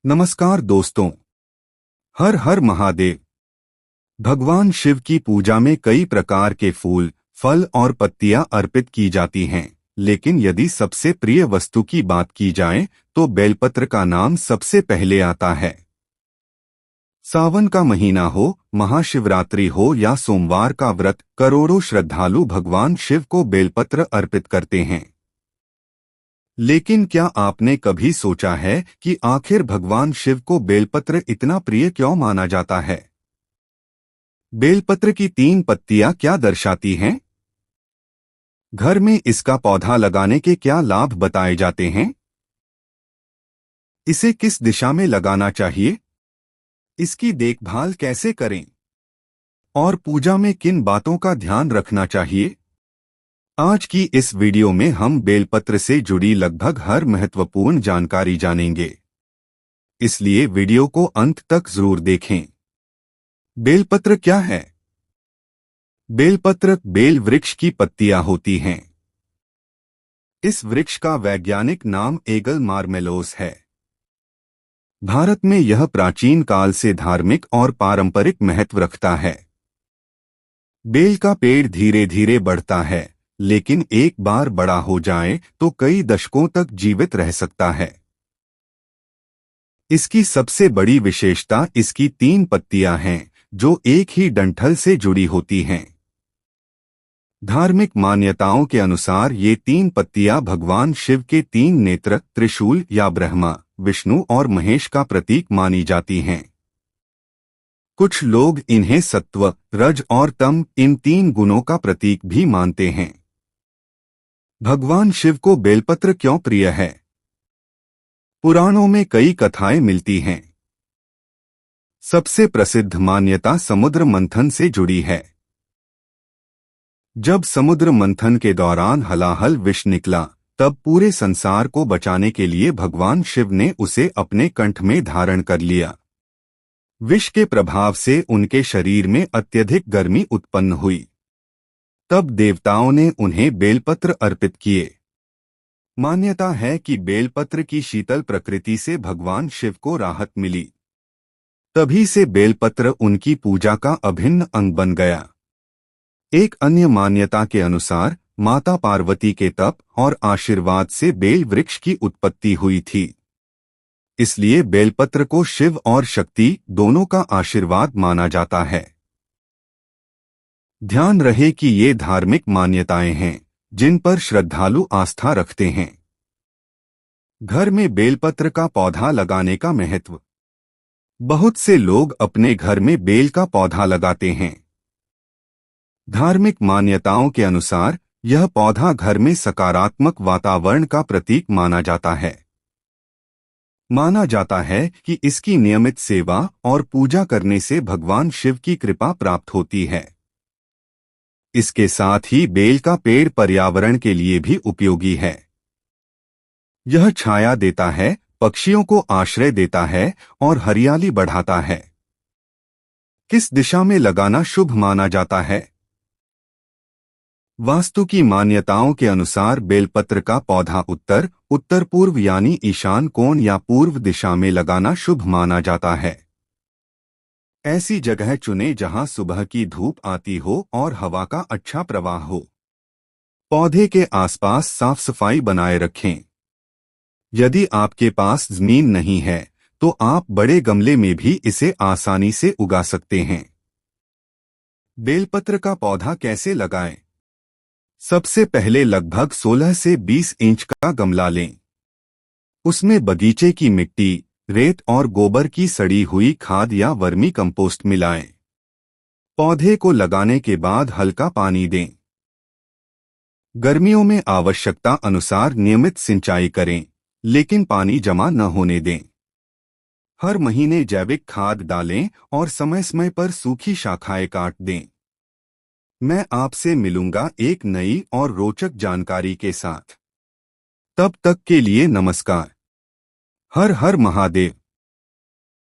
नमस्कार दोस्तों। हर हर महादेव। भगवान शिव की पूजा में कई प्रकार के फूल, फल और पत्तियां अर्पित की जाती हैं, लेकिन यदि सबसे प्रिय वस्तु की बात की जाए तो बेलपत्र का नाम सबसे पहले आता है। सावन का महीना हो, महाशिवरात्रि हो या सोमवार का व्रत, करोड़ों श्रद्धालु भगवान शिव को बेलपत्र अर्पित करते हैं। लेकिन क्या आपने कभी सोचा है कि आखिर भगवान शिव को बेलपत्र इतना प्रिय क्यों माना जाता है? बेलपत्र की 3 पत्तियां क्या दर्शाती हैं? घर में इसका पौधा लगाने के क्या लाभ बताए जाते हैं? इसे किस दिशा में लगाना चाहिए? इसकी देखभाल कैसे करें? और पूजा में किन बातों का ध्यान रखना चाहिए? आज की इस वीडियो में हम बेलपत्र से जुड़ी लगभग हर महत्वपूर्ण जानकारी जानेंगे, इसलिए वीडियो को अंत तक जरूर देखें। बेलपत्र क्या है? बेलपत्र बेल वृक्ष की पत्तियां होती हैं। इस वृक्ष का वैज्ञानिक नाम एगल मार्मेलोस है। भारत में यह प्राचीन काल से धार्मिक और पारंपरिक महत्व रखता है। बेल का पेड़ धीरे धीरे बढ़ता है, लेकिन एक बार बड़ा हो जाए तो कई दशकों तक जीवित रह सकता है। इसकी सबसे बड़ी विशेषता इसकी 3 पत्तियां हैं, जो एक ही डंठल से जुड़ी होती हैं। धार्मिक मान्यताओं के अनुसार ये 3 पत्तियां भगवान शिव के 3 नेत्र, त्रिशूल या ब्रह्मा, विष्णु और महेश का प्रतीक मानी जाती हैं। कुछ लोग इन्हें सत्व, रज और तम, इन 3 गुणों का प्रतीक भी मानते हैं। भगवान शिव को बेलपत्र क्यों प्रिय है? पुराणों में कई कथाएं मिलती हैं। सबसे प्रसिद्ध मान्यता समुद्र मंथन से जुड़ी है। जब समुद्र मंथन के दौरान हलाहल विष निकला, तब पूरे संसार को बचाने के लिए भगवान शिव ने उसे अपने कंठ में धारण कर लिया। विष के प्रभाव से उनके शरीर में अत्यधिक गर्मी उत्पन्न हुई। तब देवताओं ने उन्हें बेलपत्र अर्पित किए। मान्यता है कि बेलपत्र की शीतल प्रकृति से भगवान शिव को राहत मिली। तभी से बेलपत्र उनकी पूजा का अभिन्न अंग बन गया। एक अन्य मान्यता के अनुसार माता पार्वती के तप और आशीर्वाद से बेल वृक्ष की उत्पत्ति हुई थी। इसलिए बेलपत्र को शिव और शक्ति दोनों का आशीर्वाद माना जाता है। ध्यान रहे कि ये धार्मिक मान्यताएं हैं, जिन पर श्रद्धालु आस्था रखते हैं। घर में बेलपत्र का पौधा लगाने का महत्व। बहुत से लोग अपने घर में बेल का पौधा लगाते हैं। धार्मिक मान्यताओं के अनुसार यह पौधा घर में सकारात्मक वातावरण का प्रतीक माना जाता है। माना जाता है कि इसकी नियमित सेवा और पूजा करने से भगवान शिव की कृपा प्राप्त होती है। इसके साथ ही बेल का पेड़ पर्यावरण के लिए भी उपयोगी है। यह छाया देता है, पक्षियों को आश्रय देता है और हरियाली बढ़ाता है। किस दिशा में लगाना शुभ माना जाता है? वास्तु की मान्यताओं के अनुसार बेलपत्र का पौधा उत्तर, उत्तर पूर्व यानी ईशान कोण या पूर्व दिशा में लगाना शुभ माना जाता है। ऐसी जगह चुनें जहां सुबह की धूप आती हो और हवा का अच्छा प्रवाह हो। पौधे के आसपास साफ सफाई बनाए रखें। यदि आपके पास जमीन नहीं है तो आप बड़े गमले में भी इसे आसानी से उगा सकते हैं। बेलपत्र का पौधा कैसे लगाएं? सबसे पहले लगभग 16 से 20 इंच का गमला लें। उसमें बगीचे की मिट्टी, रेत और गोबर की सड़ी हुई खाद या वर्मी कंपोस्ट मिलाएं। पौधे को लगाने के बाद हल्का पानी दें। गर्मियों में आवश्यकता अनुसार नियमित सिंचाई करें, लेकिन पानी जमा न होने दें। हर महीने जैविक खाद डालें और समय समय पर सूखी शाखाएं काट दें। मैं आपसे मिलूंगा एक नई और रोचक जानकारी के साथ। तब तक के लिए नमस्कार। हर हर महादेव।